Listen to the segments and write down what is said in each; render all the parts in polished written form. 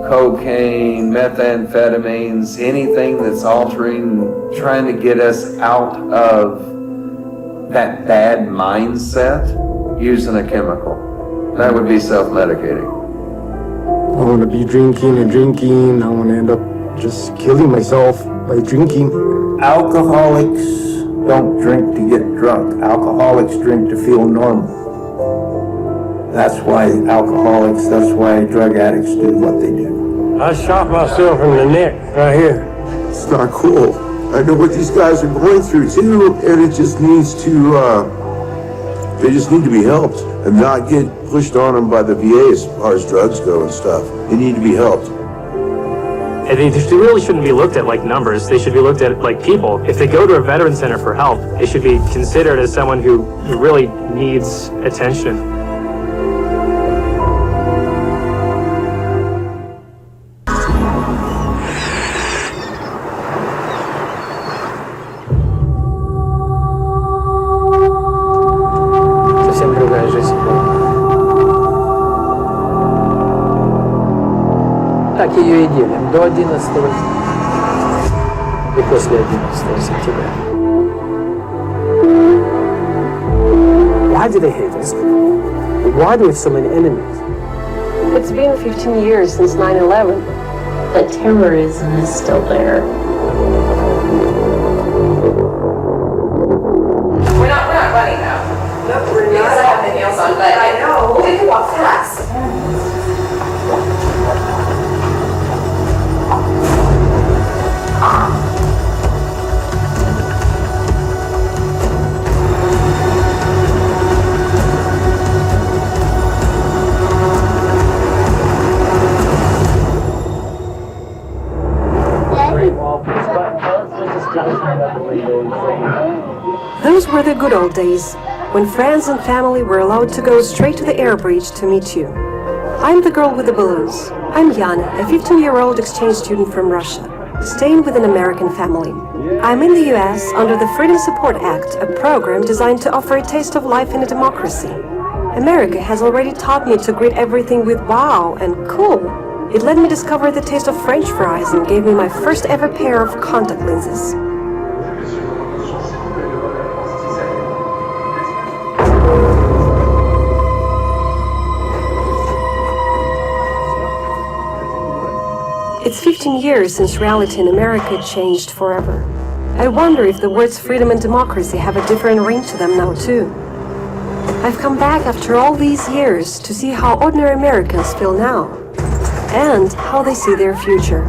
cocaine, methamphetamines, anything that's altering, trying to get us out of that bad mindset using a chemical. That would be self-medicating. I want to be drinking and drinking. I want to end up just killing myself by drinking. Alcoholics don't drink to get drunk. Alcoholics drink to feel normal. That's why drug addicts do what they do. I shot myself in the neck right here. It's not cool. I know what these guys are going through too, and it just needs to, they just need to be helped and not get pushed on them by the VA as far as drugs go and stuff. They need to be helped. And they really shouldn't be looked at like numbers. They should be looked at like people. If they go to a veteran center for help, they should be considered as someone who really needs attention. Так ее и делим до 11 и после 11 сентября. Why do they hate us? Why do we have so many enemies? It's been 15 years since 9/11. The terrorism is still there. We're not running now. No, we're not. Because I have the nails on, but I know. We can walk fast. Those were the good old days, when friends and family were allowed to go straight to the air bridge to meet you. I'm the girl with the balloons. I'm Yana, a 15-year-old exchange student from Russia, staying with an American family. I'm in the US under the Freedom Support Act, a program designed to offer a taste of life in a democracy. America has already taught me to greet everything with wow and cool. It let me discover the taste of French fries and gave me my first ever pair of contact lenses. It's 15 years since reality in America changed forever. I wonder if the words freedom and democracy have a different ring to them now too. I've come back after all these years to see how ordinary Americans feel now, and how they see their future.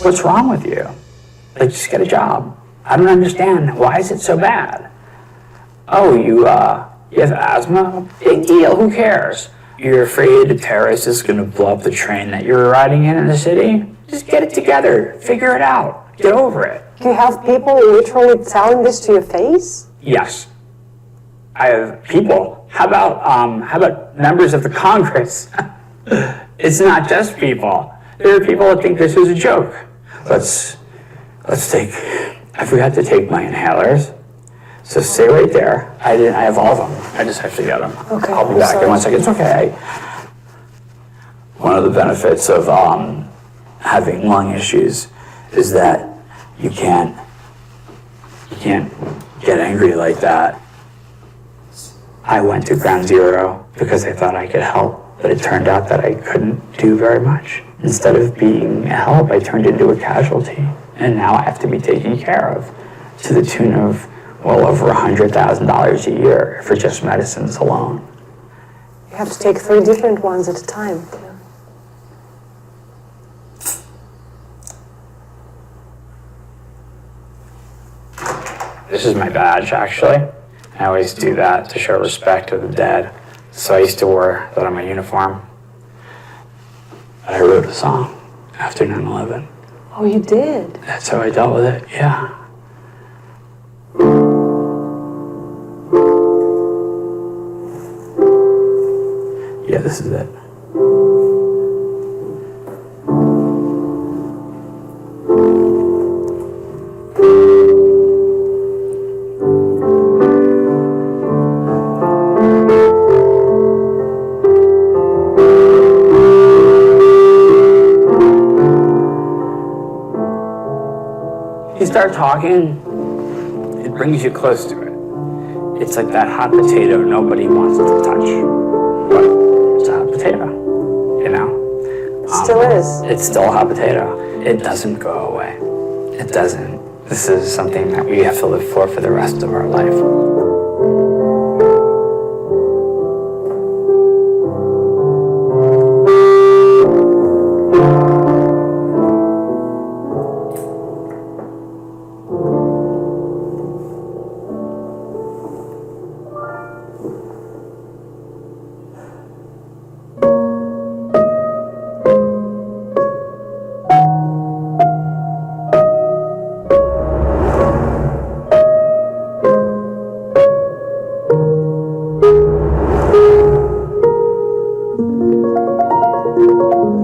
What's wrong with you? Like, just get a job. I don't understand. Why is it so bad? Oh, you have asthma? Big deal. Who cares? You're afraid a terrorist is going to blow up the train that you're riding in the city? Just get it together. Figure it out. Get over it. Do you have people literally telling this to your face? Yes. I have people. How about members of the Congress? It's not just people. There are people that think this is a joke. Let's take, I forgot to take my inhalers. So stay right there. I have all of them. I just have to get them. Okay. I'll be back in 1 second. It's okay. One of the benefits of having lung issues is that you can't get angry like that. I went to ground zero because I thought I could help, but it turned out that I couldn't do very much. Instead of being a help, I turned into a casualty. And now I have to be taken care of to the tune of well over $100,000 a year for just medicines alone. You have to take 3 different ones at a time. This is my badge, actually. I always do that to show respect to the dead. So I used to wear that on my uniform. I wrote a song after 9/11. Oh, you did? That's how I dealt with it, yeah. Yeah, this is it. You start talking, it brings you close to it. It's like that hot potato nobody wants to touch. But it's a hot potato, you know? Still is. It's still a hot potato. It doesn't go away. It doesn't. This is something that we have to live for the rest of our life.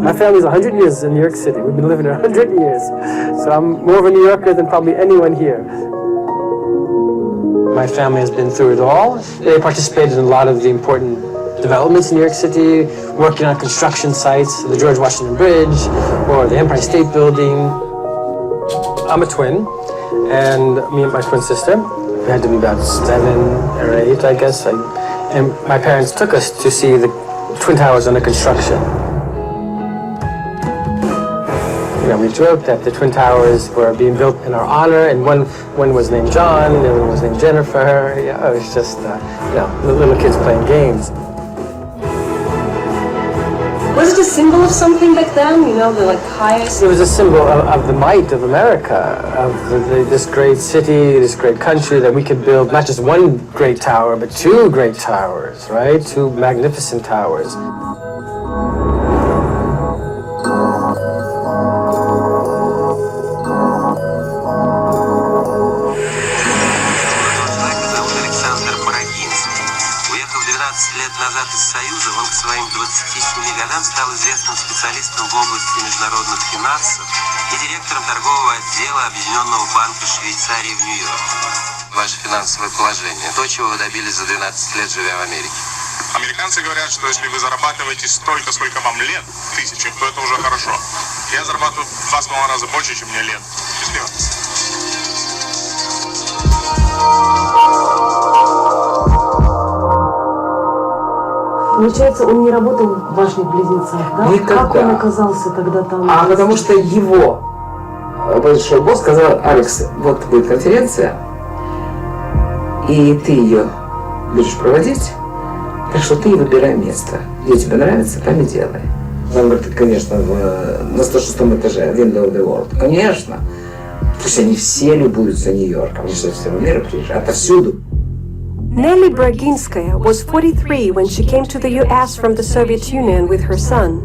My family's 100 years in New York City. We've been living here 100 years. So I'm more of a New Yorker than probably anyone here. My family has been through it all. They participated in a lot of the important developments in New York City, working on construction sites, the George Washington Bridge, or the Empire State Building. I'm a twin, and me and my twin sister, we had to be about 7 or 8, I guess. And my parents took us to see the Twin Towers under construction. You know, we joked that the Twin Towers were being built in our honor, and one was named John, and the other one was named Jennifer. Yeah, it was just, you know, little kids playing games. Was it a symbol of something back then? You know, the like highest. It was a symbol of the might of America, of this great city, this great country, that we could build not just one great tower, but 2 great towers, right? 2 magnificent towers. Назад из Союза, он к своим 27 годам стал известным специалистом в области международных финансов и директором торгового отдела Объединенного банка Швейцарии в Нью-Йорке. Ваше финансовое положение, то, чего вы добились за 12 лет, живя в Америке. Американцы говорят, что если вы зарабатываете столько, сколько вам лет, 1000, то это уже хорошо. Я зарабатываю в 2,5 раза больше, чем мне лет. Счастливо. Получается, он не работал в башне Близнецах, да? Никогда. Как он оказался тогда там? Потому что его большой босс сказал: Алекс, вот будет конференция, и ты ее будешь проводить, так что ты выбирай место. Где тебе нравится, там и делай. Он говорит: конечно, на 106-м этаже, Window of the World. Конечно. Пусть они все любуются Нью-Йорком, они же со всего мира приезжают, отовсюду. Nelly Braginskaya was 43 when she came to the US from the Soviet Union with her son.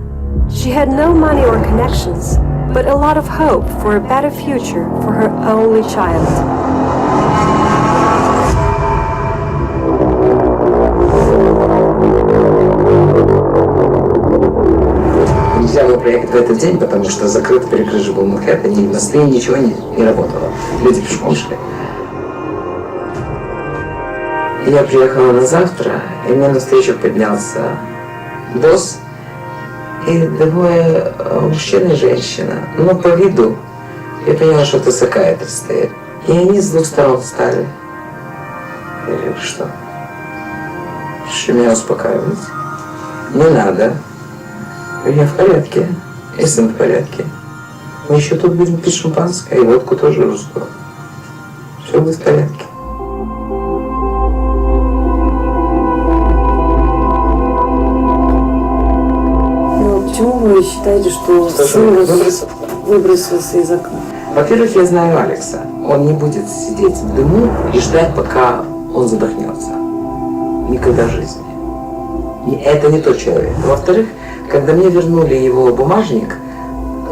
She had no money or connections, but a lot of hope for a better future for her only child. Нельзя было приехать в этот день, потому что закрыт перекрыт был Манхэттен, ни мосты, ничего не работало. Люди пешком шли. Я приехала на завтра, и мне навстречу поднялся босс и 2 мужчина и женщина. Но по виду я поняла, что это сакаэтр стоит. И они с 2 сторон встали. Я говорю: что? Что меня успокаивать? Не надо. Я в порядке. Если в порядке. Мы еще тут будем пить шампанское, и водку тоже русскую. Все будет в порядке. Почему вы считаете, что сын выбросился из окна? Во-первых, я знаю Алекса. Он не будет сидеть в дыму и ждать, пока он задохнется. Никогда в жизни. И это не тот человек. Во-вторых, когда мне вернули его бумажник,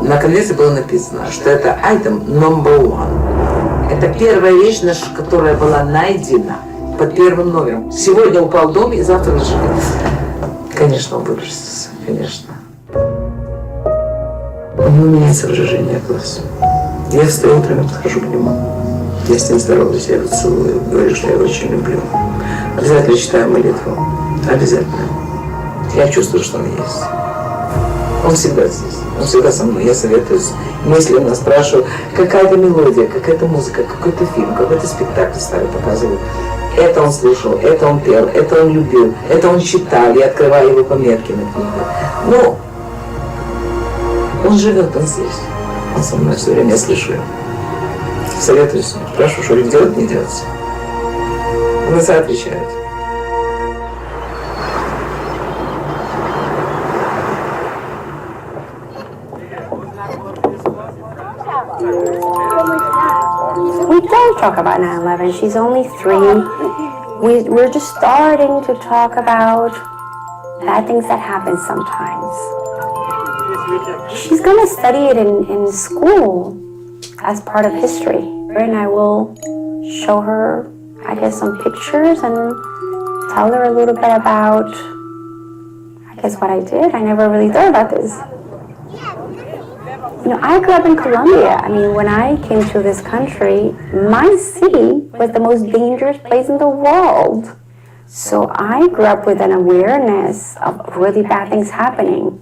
на конверте было написано, что это item number one. Это первая вещь, которая была найдена под первым номером. Сегодня упал дом и завтра нашли. Конечно, он выбросится, конечно. У него меняется выражение глаз. Я встаю утром и подхожу к нему. Я с ним здороваюсь, я его целую, говорю, что я его очень люблю. Обязательно читаю молитву. Обязательно. Я чувствую, что он есть. Он всегда здесь. Он всегда со мной. Я советуюсь. Мысленно спрашиваю, какая-то мелодия, какая-то музыка, какой-то фильм, какой-то спектакль старый показываю. Это он слушал, это он пел, это он любил, это он читал. Я открываю его пометки на книгах. Ну, он живет, он здесь. Он со мной все время, я слышу его. Советуюсь, спрашиваю, что ли делать, не делать. Глаза отвечают. We don't talk about 9/11. She's only 3. We're just starting to talk about bad things that happen sometimes. She's going to study it in school as part of history. And I will show her, I guess, some pictures and tell her a little bit about, I guess, what I did. I never really thought about this. You know, I grew up in Colombia. I mean, when I came to this country, my city was the most dangerous place in the world. So I grew up with an awareness of really bad things happening.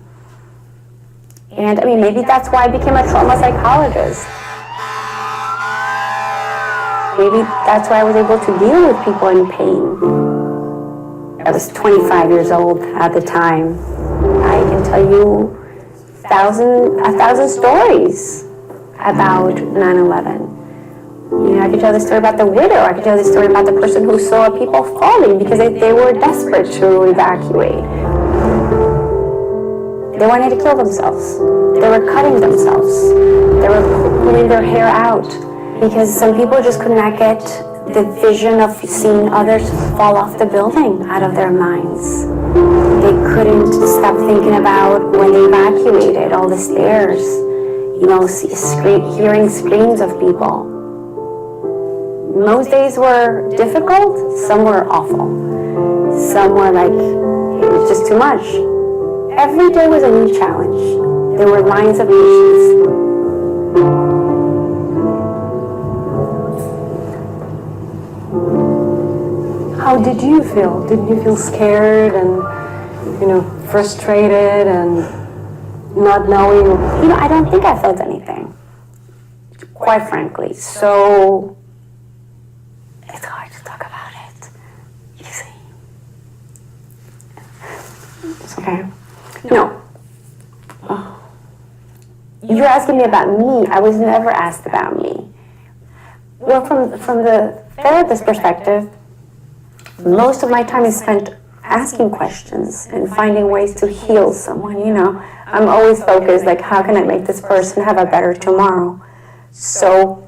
And I mean, maybe that's why I became a trauma psychologist. Maybe that's why I was able to deal with people in pain. I was 25 years old at the time. I can tell you a thousand stories about 9/11. You know, I could tell the story about the widow. I could tell the story about the person who saw people falling because they were desperate to evacuate. They wanted to kill themselves. They were cutting themselves. They were pulling their hair out because some people just could not get the vision of seeing others fall off the building out of their minds. They couldn't stop thinking about when they evacuated all the stairs, you know, hearing screams of people. Most days were difficult, some were awful. Some were like, it was just too much. Every day was a new challenge. There were lines of patience. How did you feel? Did you feel scared and, you know, frustrated and not knowing? You know, I don't think I felt anything, quite frankly. So it's hard to talk about it, you see. It's okay. No. Oh. You're asking me about me. I was never asked about me. Well, from the therapist perspective, most of my time is spent asking questions and finding ways to heal someone, you know. I'm always focused, like, how can I make this person have a better tomorrow? So,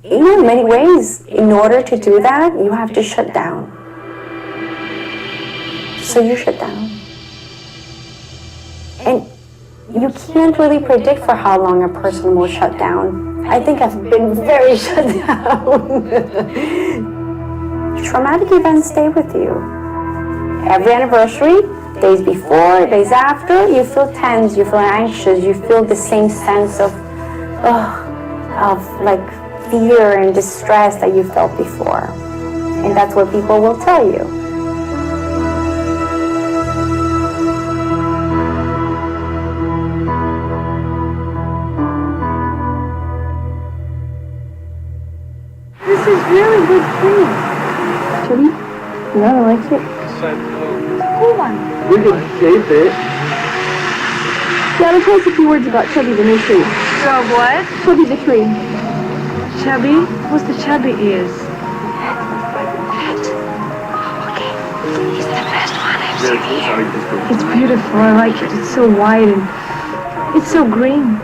you know, in many ways, in order to do that, you have to shut down. So you shut down. And you can't really predict for how long a person will shut down. I think I've been very shut down. Traumatic events stay with you. Every anniversary, days before, days after, you feel tense, you feel anxious, you feel the same sense of like fear and distress that you felt before. And that's what people will tell you. This is really good cream. Chili? No, I like it. Cool one. We can shape it. Yeah, let's tell us a few words about Chubby the new tree. So what? Chubby the tree. Chubby? What's the chubby is? It's beautiful. I like it. It's so wide and it's so green.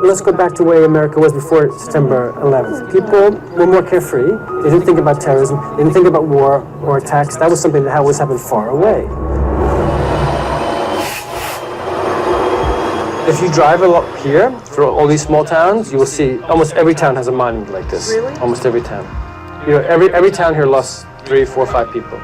let's go back to where America was before September 11th. People were more carefree. They didn't think about terrorism. They didn't think about war or attacks. That was something that was happening far away. If you drive a lot here through all these small towns, you will see almost every town has a monument like this. Really? Almost every town. You know, every town here lost 3, 4, 5 people.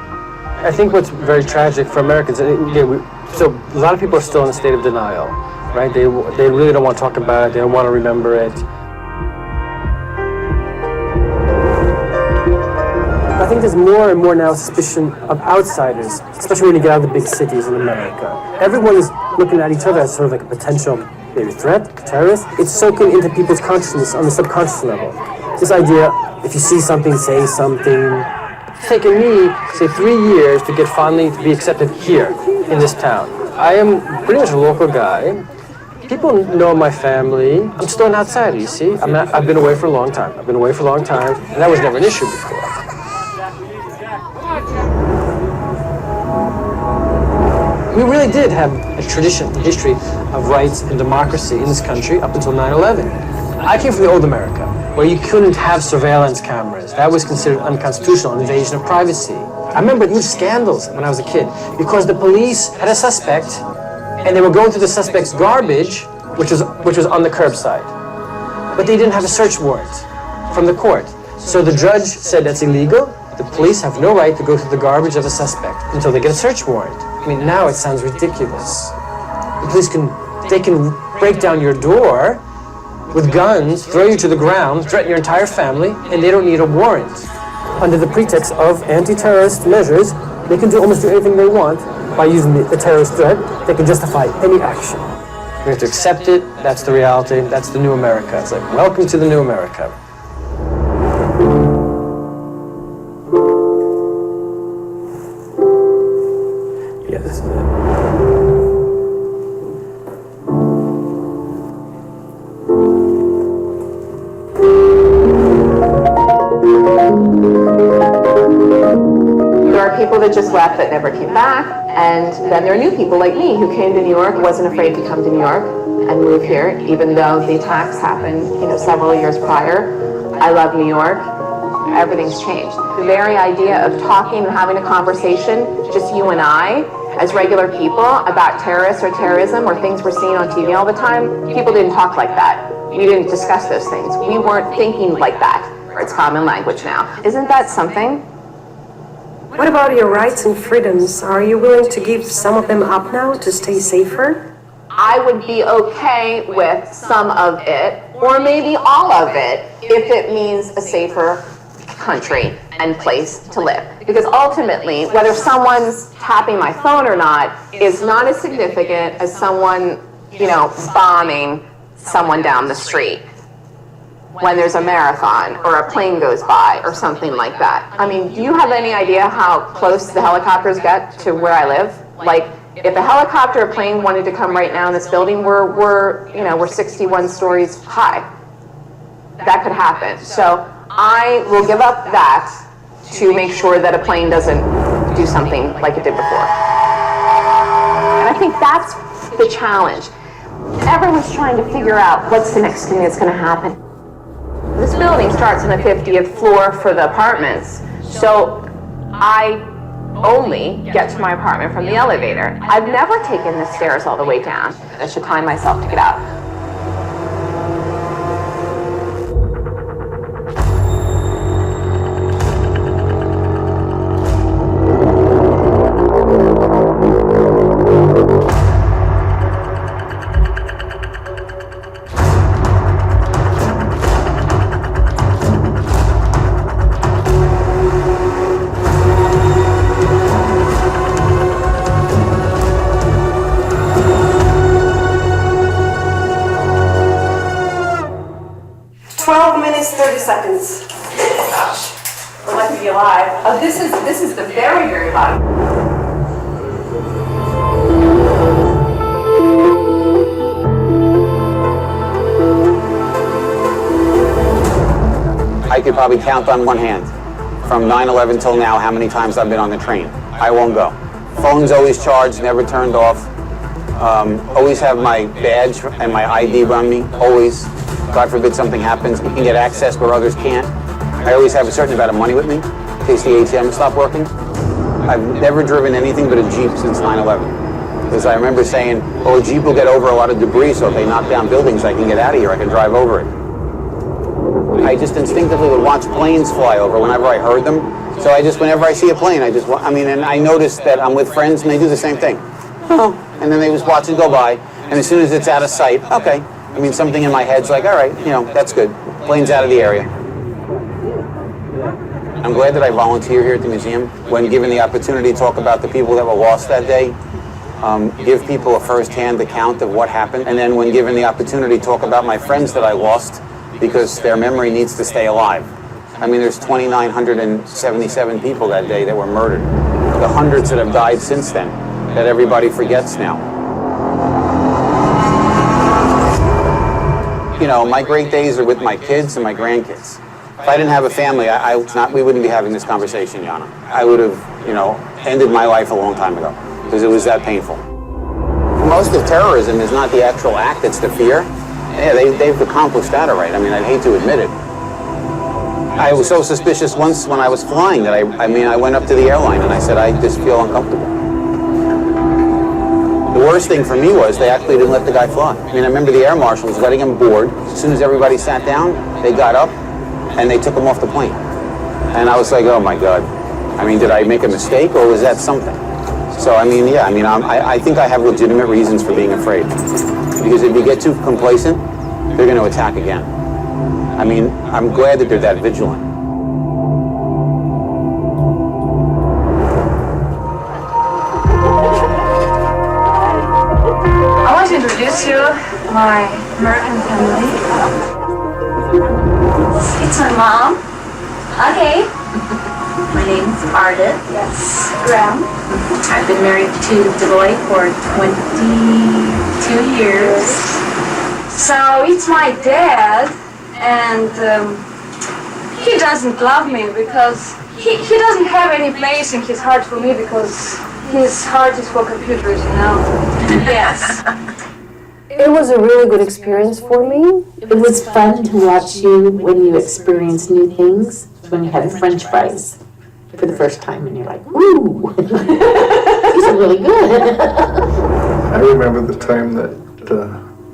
I think what's very tragic for Americans, so a lot of people are still in a state of denial, right? They really don't want to talk about it. They don't want to remember it. I think there's more and more now suspicion of outsiders, especially when you get out of the big cities in America. Everyone is looking at each other as sort of like a potential maybe threat, terrorist. It's soaking into people's consciousness on the subconscious level. This idea, if you see something, say something. It's taken me, say, 3 years to get finally to be accepted here in this town. I am pretty much a local guy. People know my family. I'm still an outsider, you see. I've been away for a long time. And that was never an issue before. We really did have a tradition, a history of rights and democracy in this country up until 9/11. I came from the old America, where you couldn't have surveillance cameras. That was considered unconstitutional, an invasion of privacy. I remember huge scandals when I was a kid because the police had a suspect and they were going through the suspect's garbage, which was on the curbside. But they didn't have a search warrant from the court. So the judge said that's illegal. The police have no right to go through the garbage of a suspect until they get a search warrant. I mean, now it sounds ridiculous. The police can break down your door with guns, throw you to the ground, threaten your entire family, and they don't need a warrant. Under the pretext of anti-terrorist measures, they can almost do anything they want by using the terrorist threat. They can justify any action. We have to accept it. That's the reality. That's the new America. It's like, welcome to the new America. Yeah, this is it. There are people that just left that never came back, and then there are new people like me who came to New York, wasn't afraid to come to New York and move here, even though the attacks happened, several years prior. I love New York. Everything's changed. The very idea of talking and having a conversation, just you and I, as regular people, about terrorists or terrorism or things we're seeing on TV all the time, people didn't talk like that. We didn't discuss those things. We weren't thinking like that. It's common language now. Isn't that something? What about your rights and freedoms? Are you willing to give some of them up now to stay safer? I would be okay with some of it, or maybe all of it, if it means a safer country and place to live. Because ultimately, whether someone's tapping my phone or not is not as significant as someone, bombing someone down the street when there's a marathon or a plane goes by or something like that. I mean, do you have any idea how close the helicopters get to where I live? Like, if a helicopter or plane wanted to come right now in this building, we're 61 stories high. That could happen. So I will give up that to make sure that a plane doesn't do something like it did before. And I think that's the challenge. Everyone's trying to figure out what's the next thing that's going to happen. This building starts on the 50th floor for the apartments, so I only get to my apartment from the elevator. I've never taken the stairs all the way down. I should time myself to get out. We're lucky to be alive. Oh, this is the very, very bottom. I could probably count on one hand from 9/11 till now how many times I've been on the train. I won't go. Phone's always charged, never turned off. Always have my badge and my ID on me, always. God forbid something happens, you can get access where others can't. I always have a certain amount of money with me in case the ATM stopped working. I've never driven anything but a Jeep since 9/11. Because I remember saying, oh, a Jeep will get over a lot of debris, so if they knock down buildings, I can get out of here, I can drive over it. I just instinctively would watch planes fly over whenever I heard them. So whenever I see a plane, and I notice that I'm with friends and they do the same thing. Oh, and then they just watch it go by, and as soon as it's out of sight, okay. I mean, something in my head's like, all right, that's good. Plane's out of the area. I'm glad that I volunteer here at the museum. When given the opportunity to talk about the people that were lost that day, give people a first-hand account of what happened, and then when given the opportunity, talk about my friends that I lost, because their memory needs to stay alive. I mean, there's 2,977 people that day that were murdered. The hundreds that have died since then, that everybody forgets now. My great days are with my kids and my grandkids. If I didn't have a family, we wouldn't be having this conversation, Yana. I would have, ended my life a long time ago, because it was that painful. Most of terrorism is not the actual act, it's the fear. Yeah, they've accomplished that all right. I mean, I'd hate to admit it. I was so suspicious once when I was flying that I went up to the airline and I said, I just feel uncomfortable. The worst thing for me was they actually didn't let the guy fly. I remember the air marshals letting him board. As soon as everybody sat down, they got up and they took him off the plane. And I was like, oh my God. Did I make a mistake or was that something? So, I think I have legitimate reasons for being afraid. Because if you get too complacent, they're going to attack again. I'm glad that they're that vigilant. I want to introduce you my American family. It's my mom. Okay. My name's Ardit. Yes. Graham. I've been married to Deloy for 22 years. So it's my dad, and he doesn't love me because he doesn't have any place in his heart for me because his heart is for computers, Yes. It was a really good experience for me. It was fun to watch you when you experience new things, when you had French fries for the first time and you're like, ooh, these are really good. I remember the time that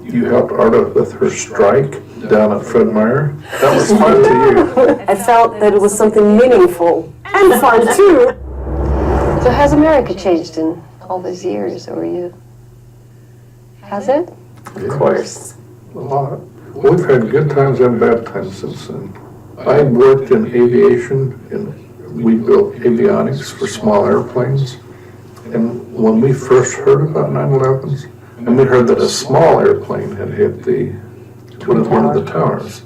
you helped Arda with her strike down at Fred Meyer. That was fun to you. I felt that it was something meaningful and fun too. So has America changed in all these years, or has it? Of course. A lot. We've had good times and bad times since then. I worked in aviation, and we built avionics for small airplanes. And when we first heard about 9/11s, and we heard that a small airplane had hit one of the towers.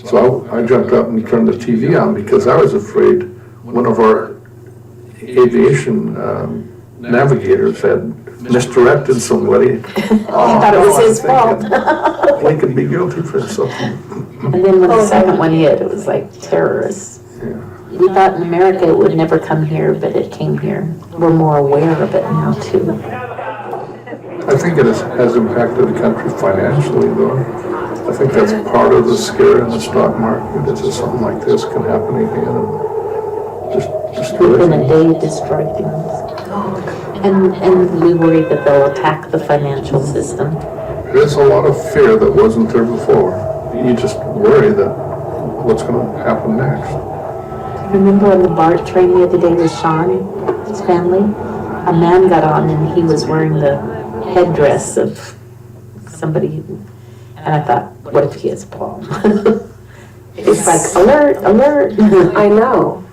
So I jumped up and turned the TV on because I was afraid one of our aviation navigators had misdirected somebody. I thought it was his fault. He could be guilty for something. And then when the second one hit, it was like terrorists. Yeah. We thought in America it would never come here, but it came here. We're more aware of it now too. I think it has impacted the country financially, though. I think that's part of the scare in the stock market, is that something like this can happen again and just destroy Within a things. day, destroy things. And we worry that they'll attack the financial system. There's a lot of fear that wasn't there before. You just worry that what's going to happen next. Remember on the BART train the other day with Sean, his family? A man got on and he was wearing the headdress of somebody, and I thought, what if he has Paul? It's like, alert, alert. I know.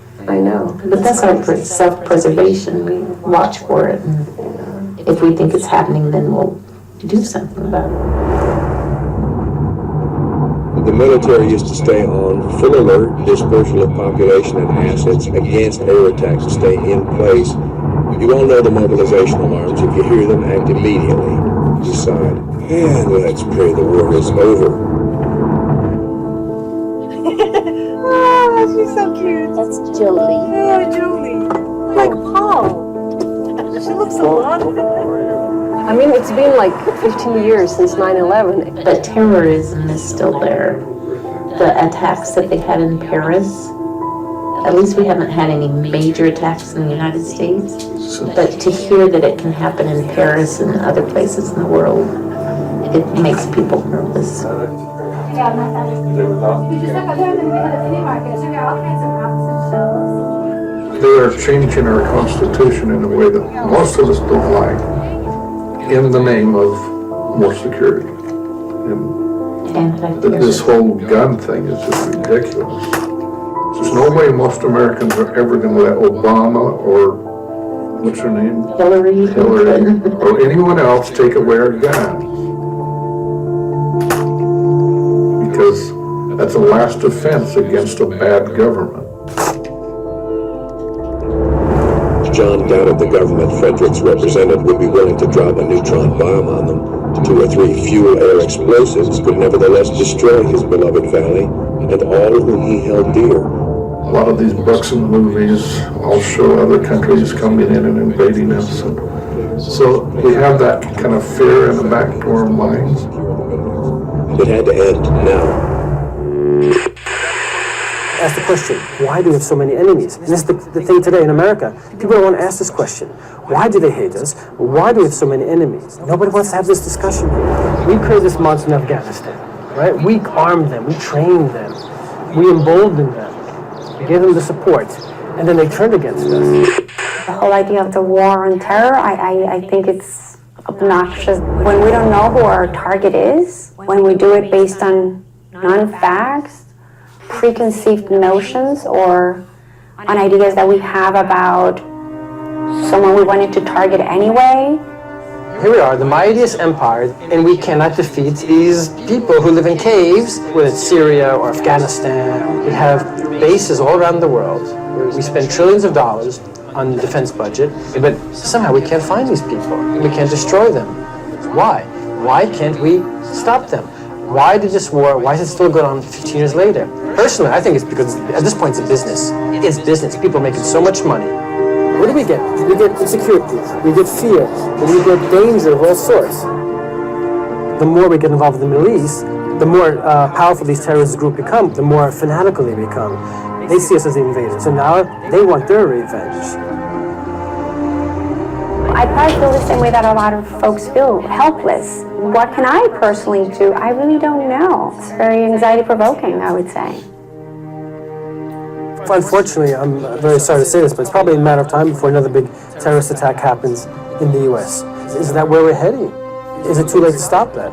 But that's our self-preservation. We watch for it, and if we think it's happening, then we'll do something about it. The military is to stay on full alert, dispersal of population and assets against air attacks to stay in place. You all know the mobilization alarms. If you hear them, act immediately. Decide, and let's pray the war is over. Oh, she's so cute. That's Jolie. Oh, Julie. Like Paul. She looks so wonderful. I I mean, it's been like 15 years since 9/11. But terrorism is still there. The attacks that they had in Paris, at least we haven't had any major attacks in the United States. But to hear that it can happen in Paris and other places in the world, it makes people nervous. They are changing our Constitution in a way that most of us don't like, in the name of more security. And this whole gun thing is just ridiculous. There's no way most Americans are ever going to let Obama or, what's her name? Hillary, or anyone else take away our gun. Because that's a last offense against a bad government. John doubted the government Fredericks represented would be willing to drop a neutron bomb on them. 2 or 3 fuel-air explosives could nevertheless destroy his beloved valley and all whom he held dear. A lot of these books and movies all show other countries coming in and invading us. And so we have that kind of fear in the back of our minds. It had to end now. Ask the question, why do we have so many enemies? And this is the thing today in America. People don't want to ask this question. Why do they hate us? Why do we have so many enemies? Nobody wants to have this discussion here. We created this monster in Afghanistan, right? We armed them, we trained them, we emboldened them, we gave them the support, and then they turned against us. The whole idea of the war on terror, I think it's obnoxious. When we don't know who our target is, when we do it based on non-facts, preconceived notions, or on ideas that we have about someone we wanted to target anyway. Here we are, the mightiest empire, and we cannot defeat these people who live in caves, whether it's Syria or Afghanistan. We have bases all around the world. We spend trillions of dollars on the defense budget, but somehow we can't find these people. We can't destroy them. Why? Why can't we stop them? Why did this war, why is it still going on 15 years later? Personally, I think it's because at this point it's a business. It's business. People are making so much money. What do we get? We get insecurity, we get fear, we get danger of all sorts. The more we get involved in the Middle East, the more powerful these terrorist groups become, the more fanatical they become. They see us as the invaders, so now they want their revenge. I probably feel the same way that a lot of folks feel, helpless. What can I personally do? I really don't know. It's very anxiety-provoking, I would say. Unfortunately, I'm very sorry to say this, but it's probably a matter of time before another big terrorist attack happens in the U.S. Is that where we're heading? Is it too late to stop that?